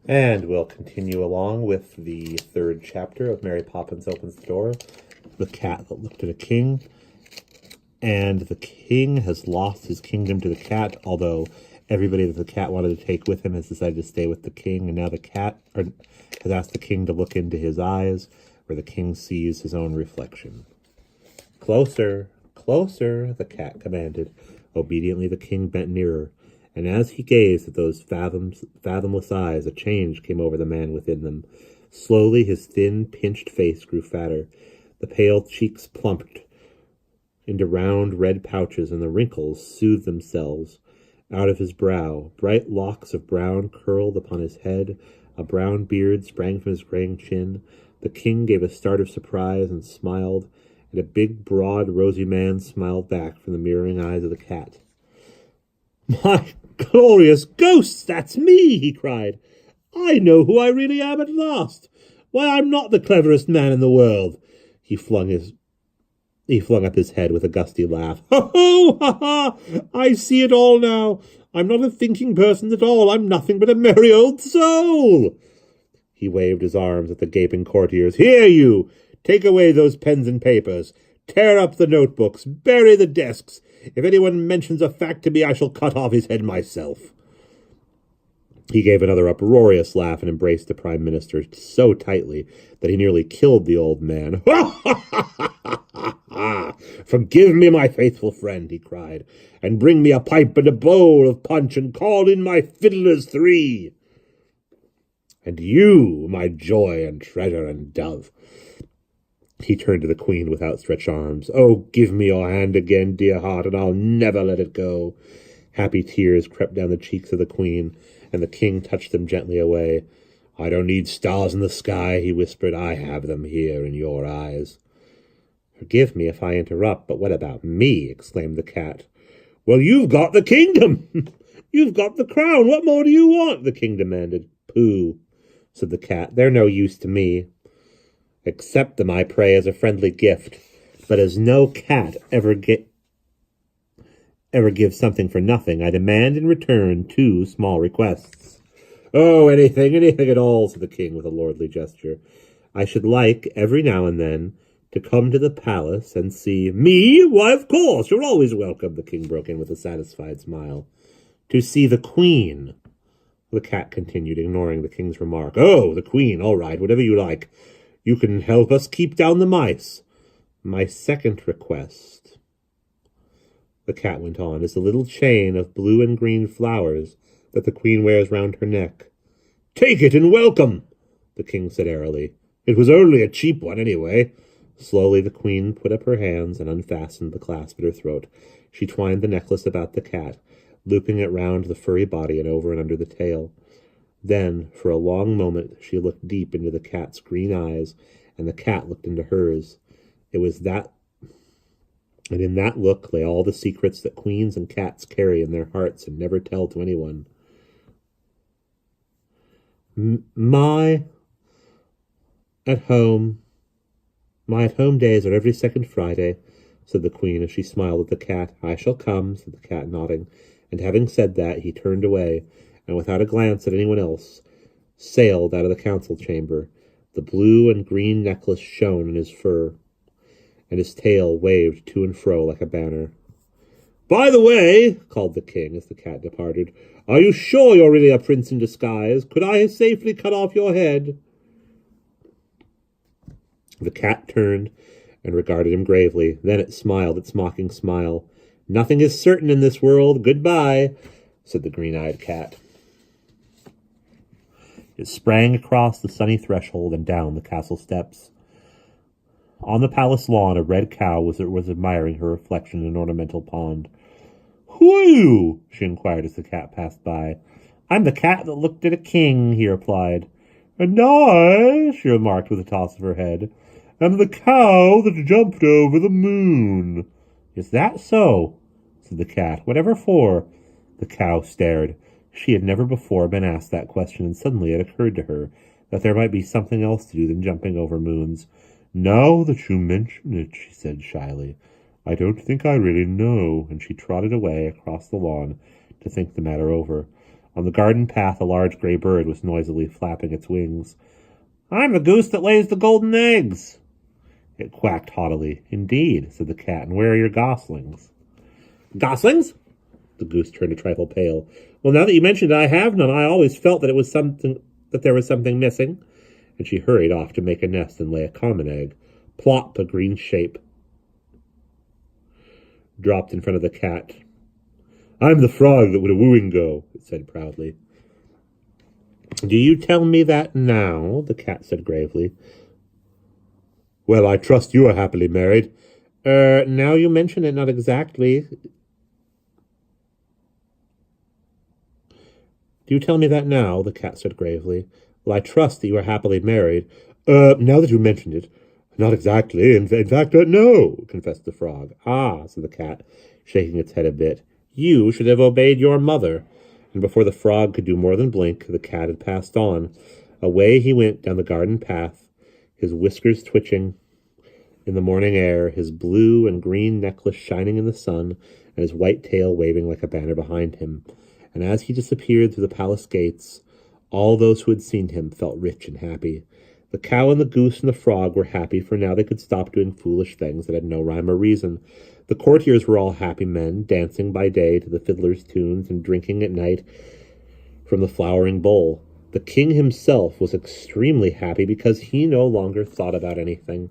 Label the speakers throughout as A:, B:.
A: And we'll continue along with the third chapter of Mary Poppins Opens the Door. The cat that looked at a king. And the king has lost his kingdom to the cat, although everybody that the cat wanted to take with him has decided to stay with the king. And now the cat has asked the king to look into his eyes, where the king sees his own reflection. Closer, closer, the cat commanded. Obediently the king bent nearer, and as he gazed at those fathomless eyes, a change came over the man within them. Slowly his thin, pinched face grew fatter. The pale cheeks plumped into round red pouches, and the wrinkles soothed themselves out of his brow. Bright locks of brown curled upon his head. A brown beard sprang from his graying chin. The king gave a start of surprise and smiled, and a big, broad, rosy man smiled back from the mirroring eyes of the cat. "My glorious ghosts, that's me!" he cried. "I know who I really am at last. Why, I'm not the cleverest man in the world." He flung up his head with a gusty laugh. "Ho, ho, ha, ha! I see it all now. I'm not a thinking person at all. I'm nothing but a merry old soul." He waved his arms at the gaping courtiers. "Here, you! Take away those pens and papers. Tear up the notebooks. Bury the desks. If anyone mentions a fact to me, I shall cut off his head myself." He gave another uproarious laugh and embraced the prime minister so tightly that he nearly killed the old man. "Forgive me, my faithful friend," he cried, "and bring me a pipe and a bowl of punch, and call in my fiddlers 3. And you, my joy and treasure and dove." He turned to the queen with outstretched arms. "Oh, give me your hand again, dear heart, and I'll never let it go." Happy tears crept down the cheeks of the queen, and the king touched them gently away. "I don't need stars in the sky," he whispered. "I have them here in your eyes." "Forgive me if I interrupt, but what about me?" exclaimed the cat. "Well, you've got the kingdom. You've got the crown. What more do you want?" the king demanded. "Pooh," said the cat. "They're no use to me. Accept them, I pray, as a friendly gift. But as no cat ever gives something for nothing, I demand in return 2 small requests." "Oh, anything at all," said the king with a lordly gesture. "I should like, every now and then, to come to the palace and see—" "Me? Why, of course, you're always welcome," the king broke in with a satisfied smile. "To see the queen," the cat continued, ignoring the king's remark. "Oh, the queen, all right, whatever you like. You can help us keep down the mice. My second request," the cat went on, "is a little chain of blue and green flowers that the queen wears round her neck." "Take it and welcome," the king said airily. "It was only a cheap one, anyway." Slowly the queen put up her hands and unfastened the clasp at her throat. She twined the necklace about the cat, looping it round the furry body and over and under the tail. Then, for a long moment, she looked deep into the cat's green eyes, and the cat looked into hers. And in that look lay all the secrets that queens and cats carry in their hearts and never tell to anyone. My at-home days are every second Friday," said the queen as she smiled at the cat. "I shall come," said the cat, nodding. And having said that, he turned away, and without a glance at anyone else, sailed out of the council chamber. The blue and green necklace shone in his fur, and his tail waved to and fro like a banner. "By the way," called the king as the cat departed, "are you sure you're really a prince in disguise? Could I safely cut off your head?" The cat turned and regarded him gravely. Then it smiled its mocking smile. "Nothing is certain in this world. Goodbye," said the green-eyed cat. It sprang across the sunny threshold and down the castle steps. On the palace lawn, a red cow was admiring her reflection in an ornamental pond. "Who are you?" she inquired as the cat passed by. "I'm the cat that looked at a king," he replied. "And I," she remarked with a toss of her head, "am the cow that jumped over the moon." "Is that so?" said the cat. "Whatever for?" The cow stared. She had never before been asked that question, and suddenly it occurred to her that there might be something else to do than jumping over moons. "Now that you mention it," she said shyly, "I don't think I really know," and she trotted away across the lawn to think the matter over. On the garden path, a large gray bird was noisily flapping its wings. "I'm the goose that lays the golden eggs." It quacked haughtily. "Indeed," said the cat, "and where are your goslings?" "Goslings?" The goose turned a trifle pale. "Well, now that you mention it, I have none. I always felt that there was something missing." And she hurried off to make a nest and lay a common egg. Plop, a green shape dropped in front of the cat. "I'm the frog that would a wooing go," it said proudly. "Do you tell me that now?" the cat said gravely. "Well, I trust you are happily married." Now you mention it, not exactly." "Do you tell me that now?" the cat said gravely. "Well, I trust that you are happily married." Now that you mention it, not exactly. In fact, no," confessed the frog. "Ah," said the cat, shaking its head a bit. "You should have obeyed your mother." And before the frog could do more than blink, the cat had passed on. Away he went down the garden path, his whiskers twitching in the morning air, his blue and green necklace shining in the sun, and his white tail waving like a banner behind him. And as he disappeared through the palace gates, all those who had seen him felt rich and happy. The cow and the goose and the frog were happy, for now they could stop doing foolish things that had no rhyme or reason. The courtiers were all happy men, dancing by day to the fiddler's tunes and drinking at night from the flowering bowl. The king himself was extremely happy because he no longer thought about anything.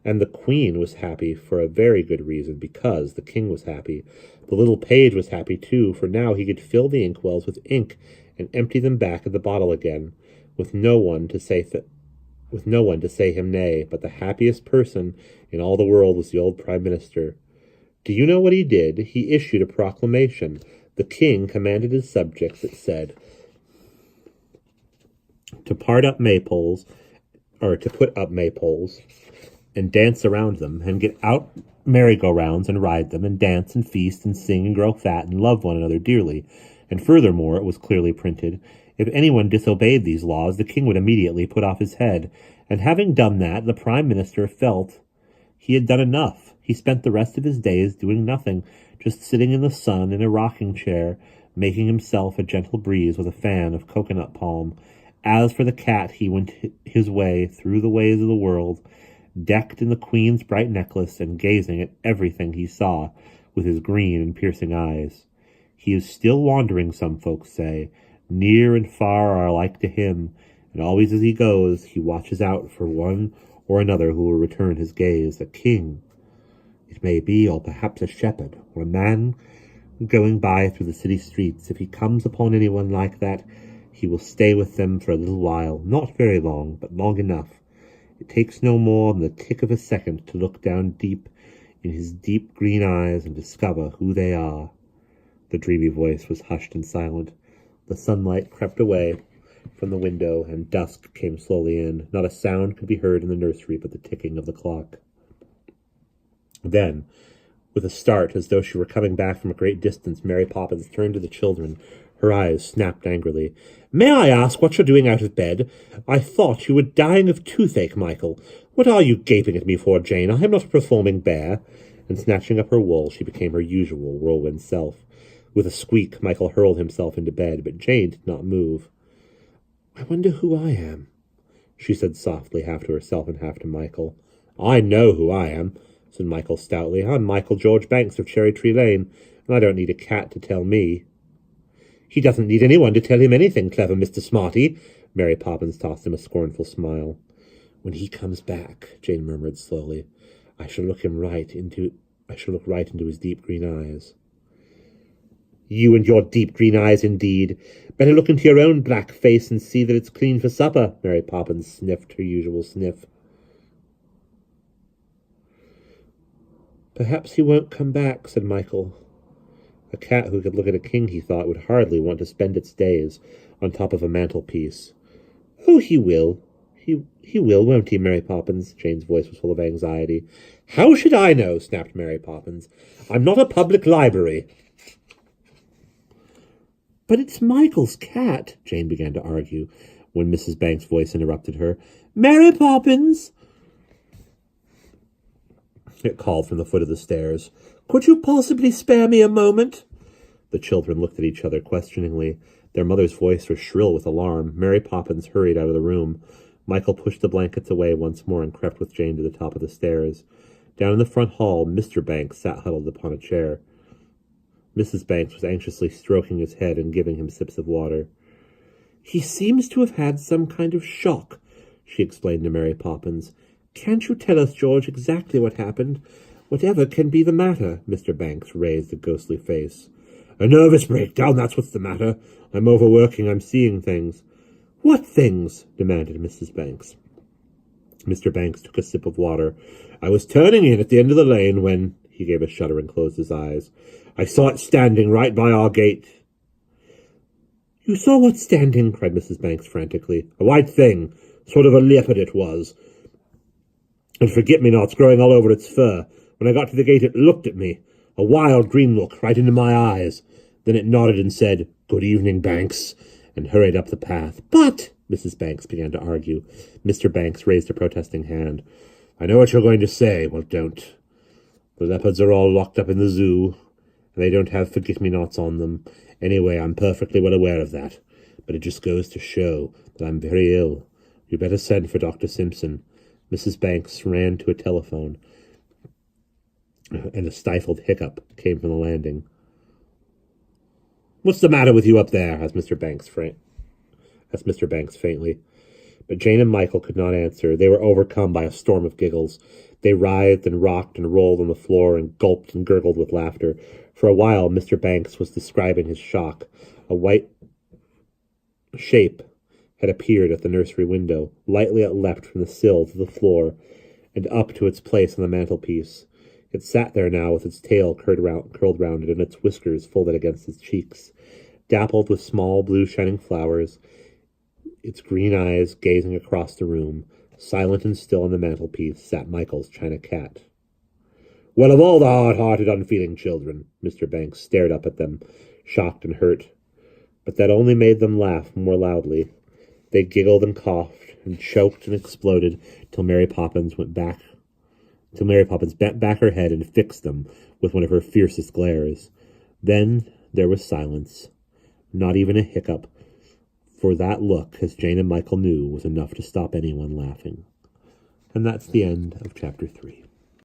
A: And the queen was happy for a very good reason, because the king was happy. The little page was happy too, for now he could fill the inkwells with ink and empty them back at the bottle again, with no one to say him nay. But the happiest person in all the world was the old prime minister. Do you know what he did? He issued a proclamation. The king commanded his subjects, it said, to put up maypoles, and dance around them, and get out merry-go-rounds and ride them, and dance and feast and sing and grow fat and love one another dearly. And furthermore, it was clearly printed, if anyone disobeyed these laws, the king would immediately put off his head. And having done that, the prime minister felt he had done enough. He spent the rest of his days doing nothing, just sitting in the sun in a rocking chair, making himself a gentle breeze with a fan of coconut palm. As for the cat, he went his way through the ways of the world, decked in the queen's bright necklace, and gazing at everything he saw with his green and piercing eyes. He is still wandering, some folks say. Near and far are alike to him, and always as he goes, he watches out for one or another who will return his gaze. A king, it may be, or perhaps a shepherd, or a man going by through the city streets. If he comes upon anyone like that, he will stay with them for a little while, not very long, but long enough. It takes no more than the tick of a second to look down deep in his deep green eyes and discover who they are. The dreamy voice was hushed and silent. The sunlight crept away from the window, and dusk came slowly in. Not a sound could be heard in the nursery but the ticking of the clock. Then, with a start, as though she were coming back from a great distance, Mary Poppins turned to the children. Her eyes snapped angrily. "May I ask what you're doing out of bed? I thought you were dying of toothache, Michael. What are you gaping at me for, Jane? I am not a performing bear." And snatching up her wool, she became her usual whirlwind self. With a squeak, Michael hurled himself into bed, but Jane did not move. "I wonder who I am," she said softly, half to herself and half to Michael. "I know who I am," said Michael stoutly. "I'm Michael George Banks of Cherry Tree Lane, and I don't need a cat to tell me." "He doesn't need anyone to tell him anything, clever Mr. Smarty." Mary Poppins tossed him a scornful smile. "When he comes back," Jane murmured slowly, I shall look right into his deep green eyes." "You and your deep green eyes, indeed. Better look into your own black face and see that it's clean for supper." Mary Poppins sniffed her usual sniff. "Perhaps he won't come back," said Michael. A cat who could look at a king, he thought, would hardly want to spend its days on top of a mantelpiece. "Oh, he will. He will, won't he, Mary Poppins?" Jane's voice was full of anxiety. "How should I know?" snapped Mary Poppins. "I'm not a public library." "But it's Michael's cat," Jane began to argue, when Mrs. Banks' voice interrupted her. "Mary Poppins!" it called from the foot of the stairs. "Could you possibly spare me a moment?" The children looked at each other questioningly. Their mother's voice was shrill with alarm. Mary Poppins hurried out of the room. Michael pushed the blankets away once more and crept with Jane to the top of the stairs. Down in the front hall, Mr. Banks sat huddled upon a chair. Mrs. Banks was anxiously stroking his head and giving him sips of water. "He seems to have had some kind of shock," she explained to Mary Poppins. "Can't you tell us, George, exactly what happened? Whatever can be the matter?" Mr. Banks raised a ghostly face. "A nervous breakdown, that's what's the matter. I'm overworking, I'm seeing things." "What things?" demanded Mrs. Banks. Mr. Banks took a sip of water. "I was turning in at the end of the lane when—" He gave a shudder and closed his eyes. "I saw it standing right by our gate." "You saw what standing?" cried Mrs. Banks frantically. "A white thing. Sort of a leopard it was. And forget-me-nots growing all over its fur. When I got to the gate it looked at me. A wild green look right into my eyes. Then it nodded and said, 'Good evening, Banks,' and hurried up the path." "But—" Mrs. Banks began to argue. Mr. Banks raised a protesting hand. "I know what you're going to say. Well, don't. The leopards are all locked up in the zoo, and they don't have forget-me-nots on them. Anyway, I'm perfectly well aware of that. But it just goes to show that I'm very ill. You'd better send for Dr. Simpson." Mrs. Banks ran to a telephone, and a stifled hiccup came from the landing. "What's the matter with you up there?" asked Mr. Banks faintly. But Jane and Michael could not answer. They were overcome by a storm of giggles. They writhed and rocked and rolled on the floor and gulped and gurgled with laughter. For a while Mr. Banks was describing his shock. A white shape had appeared at the nursery window. Lightly it leapt from the sill to the floor and up to its place on the mantelpiece. It sat there now with its tail curled round it and its whiskers folded against its cheeks. Dappled with small blue shining flowers, its green eyes gazing across the room, silent and still on the mantelpiece, sat Michael's china cat. "Well, of all the hard-hearted, unfeeling children!" Mr. Banks stared up at them, shocked and hurt. But that only made them laugh more loudly. They giggled and coughed and choked and exploded till Mary Poppins bent back her head and fixed them with one of her fiercest glares. Then there was silence. Not even a hiccup, for that look, as Jane and Michael knew, was enough to stop anyone laughing. And that's the end of Chapter 3.